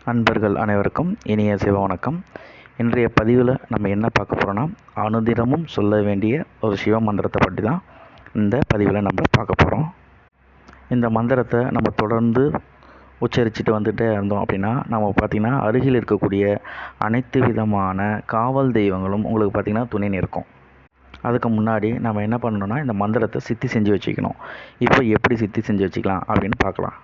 அன்பர்கள் அனைவருக்கும் இனிய சிவ வணக்கம். இன்றைய பதிவில் நம்ம என்ன பார்க்க போகிறோன்னா, அனுதினமும் சொல்ல வேண்டிய ஒரு சிவ மந்திரத்தை பற்றி தான் இந்த பதிவில் நம்ம பார்க்க போகிறோம். இந்த மந்திரத்தை நம்ம தொடர்ந்து உச்சரிச்சுட்டு வந்துகிட்டே இருந்தோம் அப்படின்னா, நம்ம பார்த்திங்கன்னா அருகில் இருக்கக்கூடிய அனைத்து விதமான காவல் தெய்வங்களும் உங்களுக்கு பார்த்திங்கன்னா துணை நிற்கும். அதுக்கு முன்னாடி நம்ம என்ன பண்ணணும்னா, இந்த மந்திரத்தை சித்தி செஞ்சு வச்சுக்கணும். இப்போ எப்படி சித்தி செஞ்சு வச்சுக்கலாம் அப்படின்னு பார்க்கலாம்.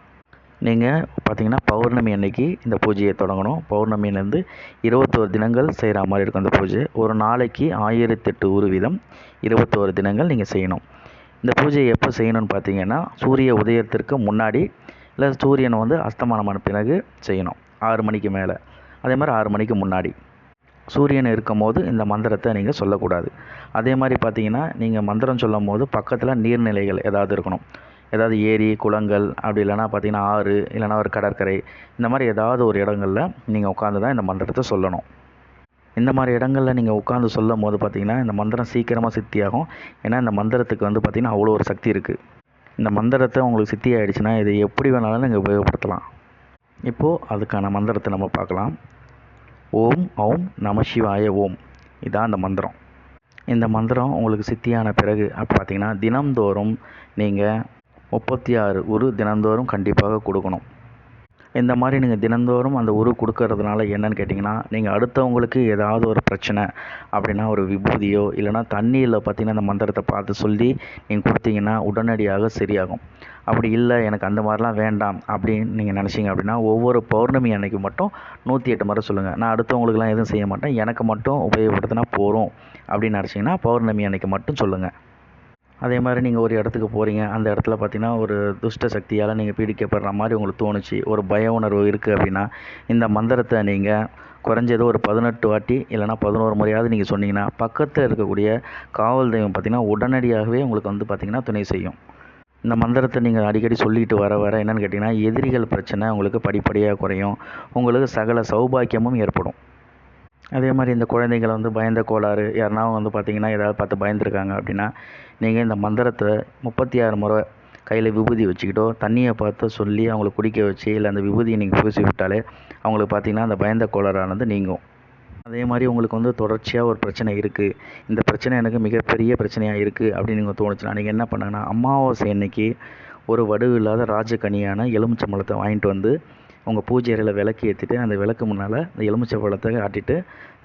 நீங்கள் பார்த்தீங்கன்னா பௌர்ணமி அன்னைக்கு இந்த பூஜையை தொடங்கணும். பௌர்ணமியிலேருந்து 21 தினங்கள் செய்கிற மாதிரி இருக்கும். அந்த பூஜை ஒரு நாளைக்கு 1008 உரு வீதம் 21 தினங்கள் நீங்கள் செய்யணும். இந்த பூஜையை எப்போ செய்யணும்னு பார்த்தீங்கன்னா, சூரிய உதயத்திற்கு முன்னாடி இல்லை சூரியனை அஸ்தமானமான பிறகு செய்யணும். 6 மணிக்கு மேலே, அதே மாதிரி 6 மணிக்கு முன்னாடி சூரியன் இருக்கும் போது இந்த மந்திரத்தை நீங்கள் சொல்லக்கூடாது. அதே மாதிரி பார்த்தீங்கன்னா, நீங்கள் மந்திரம் சொல்லும் போது பக்கத்தில் நீர்நிலைகள் ஏதாவது இருக்கணும். ஏதாவது ஏரி, குளங்கள், அப்படி இல்லைனா பார்த்திங்கன்னா ஆறு, இல்லைனா ஒரு கடற்கரை, இந்த மாதிரி ஏதாவது ஒரு இடங்களில் நீங்கள் உட்காந்து தான் இந்த மந்திரத்தை சொல்லணும். இந்த மாதிரி இடங்களில் நீங்கள் உட்காந்து சொல்லும் போது பார்த்திங்கன்னா இந்த மந்திரம் சீக்கிரமாக சித்தியாகும். ஏன்னா இந்த மந்திரத்துக்கு பார்த்திங்கன்னா அவ்வளோ ஒரு சக்தி இருக்குது. இந்த மந்திரத்தை உங்களுக்கு சித்தி ஆகிடுச்சுன்னா இதை எப்படி வேணாலும் நீங்கள் உபயோகப்படுத்தலாம். இப்போது அதுக்கான மந்திரத்தை நம்ம பார்க்கலாம். ஓம் ஔம் நம சிவாய ஓம், இதான் அந்த மந்திரம். இந்த மந்திரம் உங்களுக்கு சித்தியான பிறகு பார்த்திங்கன்னா தினம்தோறும் நீங்கள் 36 உரு தினந்தோறும் கண்டிப்பாக கொடுக்கணும். இந்த மாதிரி நீங்கள் தினந்தோறும் அந்த உரு கொடுக்கறதுனால என்னன்னு கேட்டிங்கன்னா, நீங்கள் அடுத்தவங்களுக்கு ஏதாவது ஒரு பிரச்சனை அப்படின்னா ஒரு விபூதியோ இல்லைனா தண்ணியில் பார்த்திங்கன்னா அந்த மந்திரத்தை பார்த்து சொல்லி நீங்கள் கொடுத்தீங்கன்னா உடனடியாக சரியாகும். அப்படி இல்லை எனக்கு அந்த மாதிரிலாம் வேண்டாம் அப்படின்னு நீங்கள் நினச்சிங்க அப்படின்னா, ஒவ்வொரு பௌர்ணமி அன்னைக்கு மட்டும் 108 முறை சொல்லுங்கள். நான் அடுத்தவங்களுக்குலாம் எதுவும் செய்ய மாட்டேன், எனக்கு மட்டும் உபயோகப்படுத்தினா போகிறோம் அப்படின்னு நினச்சிங்கன்னா பௌர்ணமி அன்னைக்கு மட்டும் சொல்லுங்கள். அதே மாதிரி நீங்கள் ஒரு இடத்துக்கு போகிறீங்க, அந்த இடத்துல பார்த்திங்கன்னா ஒரு துஷ்ட சக்தியால் நீங்கள் பீடிக்கப்படுற மாதிரி உங்களுக்கு தோணுச்சு, ஒரு பய உணர்வு இருக்குது அப்படின்னா, இந்த மந்திரத்தை நீங்கள் குறைஞ்சது ஒரு 18 வாட்டி இல்லைனா 11 முறையாவது நீங்கள் சொன்னீங்கன்னா பக்கத்தில் இருக்கக்கூடிய காவல் தெய்வம் பார்த்திங்கன்னா உடனடியாகவே உங்களுக்கு பார்த்திங்கன்னா துணை செய்யும். இந்த மந்திரத்தை நீங்கள் அடிக்கடி சொல்லிட்டு வர வர என்னென்னு கேட்டிங்கன்னா, எதிரிகள் பிரச்சனை உங்களுக்கு படிப்படியாக குறையும், உங்களுக்கு சகல சௌபாக்கியமும் ஏற்படும். அதே மாதிரி இந்த குழந்தைகளை பயந்த கோளாறு யாருனா பார்த்திங்கன்னா ஏதாவது பார்த்து பயந்துருக்காங்க அப்படின்னா, நீங்கள் இந்த மந்திரத்தை 36 முறை கையில் விபூதி வச்சுக்கிட்டோ தண்ணியை பார்த்து சொல்லி அவங்கள குடிக்க வச்சு இல்லை அந்த விபூதியை நீங்கள் பூசி விட்டாலே அவங்களுக்கு பார்த்திங்கன்னா அந்த பயந்த கோளாறானது நீங்கும். அதே மாதிரி உங்களுக்கு தொடர்ச்சியாக ஒரு பிரச்சனை இருக்குது, இந்த பிரச்சனை எனக்கு மிகப்பெரிய பிரச்சனையாக இருக்குது அப்படின்னு நீங்கள் தோணுச்சுன்னா நீங்கள் என்ன பண்ணுங்கன்னா, அமாவாசை அன்னைக்கு ஒரு வடுவு இல்லாத ராஜகனியான எலுமிச்சம்பழத்தை வாங்கிட்டு உங்கள் பூஜை அறையில் விளக்கு ஏற்றிட்டு அந்த விளக்கு முன்னால் அந்த எலுமிச்சை பழத்தை காட்டிட்டு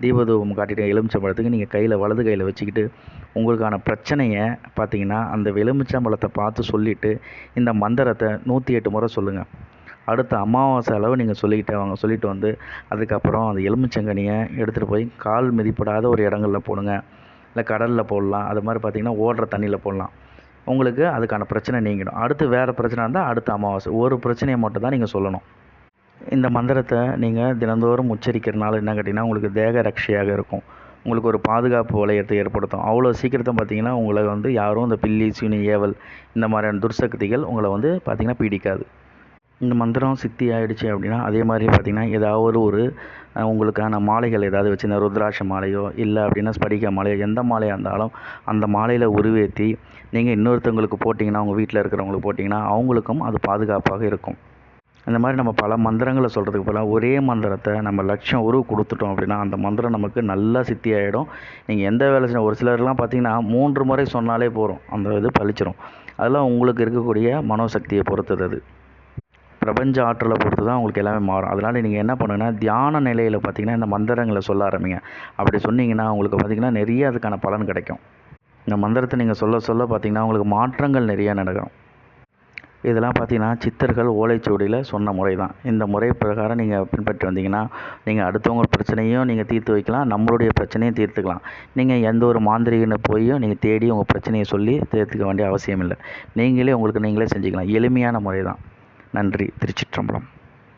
தீபதூபம் காட்டிட்டு எலுமிச்சம்பழத்துக்கு நீங்கள் கையில் வலது கையில் வச்சுக்கிட்டு உங்களுக்கான பிரச்சனையை பார்த்தீங்கன்னா அந்த எலுமிச்சம்பழத்தை பார்த்து சொல்லிவிட்டு இந்த மந்திரத்தை 108 முறை சொல்லுங்கள். அடுத்த அமாவாசை அளவு நீங்கள் சொல்லிட்டு அதுக்கப்புறம் அந்த எலுமிச்சங்கனியை எடுத்துகிட்டு போய் கால் மிதிப்படாத ஒரு இடங்களில் போடுங்க, இல்லை கடலில் போடலாம், அது மாதிரி பார்த்திங்கன்னா ஓடுற தண்ணியில் போடலாம். உங்களுக்கு அதுக்கான பிரச்சனை நீங்கிடும். அடுத்து வேறு பிரச்சனை இருந்தால் அடுத்த அமாவாசை ஒரு பிரச்சனையை மட்டும் தான் நீங்கள் சொல்லணும். இந்த மந்திரத்தை நீங்கள் தினந்தோறும் உச்சரிக்கிறதுனால என்ன கேட்டிங்கன்னா உங்களுக்கு தேக ரட்சையாக இருக்கும், உங்களுக்கு ஒரு பாதுகாப்பு வளையத்தை ஏற்படுத்தும். அவ்வளோ சீக்கிரத்தை பார்த்திங்கன்னா உங்களை யாரும் இந்த பில்லி சூனி ஏவல் இந்த மாதிரியான துர்சக்திகள் உங்களை பார்த்திங்கன்னா பீடிக்காது. இந்த மந்திரம் சித்தி ஆகிடுச்சு அப்படின்னா அதே மாதிரி பார்த்திங்கன்னா ஏதாவது ஒரு உங்களுக்கான மாலைகள் ஏதாவது வச்சு இந்த ருத்ராட்ச மாலையோ இல்லை அப்படின்னா ஸ்படிக மாலையோ எந்த மாலையாக இருந்தாலும் அந்த மாலையில் உருவேற்றி நீங்கள் இன்னொருத்தவங்களுக்கு போட்டிங்கன்னா உங்கள் வீட்டில் இருக்கிறவங்களுக்கு போட்டிங்கன்னா அவங்களுக்கும் அது பாதுகாப்பாக இருக்கும். இந்த மாதிரி நம்ம பல மந்திரங்களை சொல்கிறதுக்கு பதிலாக ஒரே மந்திரத்தை நம்ம லட்சம் உருவு கொடுத்துட்டோம் அப்படின்னா அந்த மந்திரம் நமக்கு நல்லா சித்தி ஆகிடும். நீங்கள் எந்த வேலை செய்யணும், ஒரு சிலர்லாம் பார்த்திங்கன்னா 3 முறை சொன்னாலே போதும் அந்த இது பழிச்சிடும். அதெல்லாம் உங்களுக்கு இருக்கக்கூடிய மனோசக்தியை பொறுத்தது, அது பிரபஞ்ச ஆற்றலை பொறுத்து தான் உங்களுக்கு எல்லாமே மாறும். அதனால் நீங்கள் என்ன பண்ணுங்கன்னா தியான நிலையில் பார்த்திங்கன்னா இந்த மந்திரங்களை சொல்ல ஆரம்பிங்க. அப்படி சொன்னீங்கன்னா உங்களுக்கு பார்த்திங்கன்னா நிறைய அதுக்கான பலன் கிடைக்கும். இந்த மந்திரத்தை நீங்கள் சொல்ல சொல்ல பார்த்திங்கன்னா உங்களுக்கு மாற்றங்கள் நிறையா நடக்கும். இதெல்லாம் பார்த்திங்கன்னா சித்தர்கள் ஓலைச்சுவடியில் சொன்ன முறை தான். இந்த முறை பிரகாரம் நீங்கள் பின்பற்றி வந்தீங்கன்னா நீங்கள் அடுத்தவங்க பிரச்சனையும் நீங்கள் தீர்த்து வைக்கலாம், நம்மளுடைய பிரச்சனையும் தீர்த்துக்கலாம். நீங்கள் எந்த ஒரு மாந்திரிகனை போயும் நீங்கள் தேடி உங்கள் பிரச்சனையை சொல்லி தீர்த்துக்க வேண்டிய அவசியம் இல்லை. நீங்களே உங்களுக்கு நீங்களே செஞ்சுக்கலாம். எளிமையான முறை தான். நன்றி. திருச்சிற்றம்பலம்.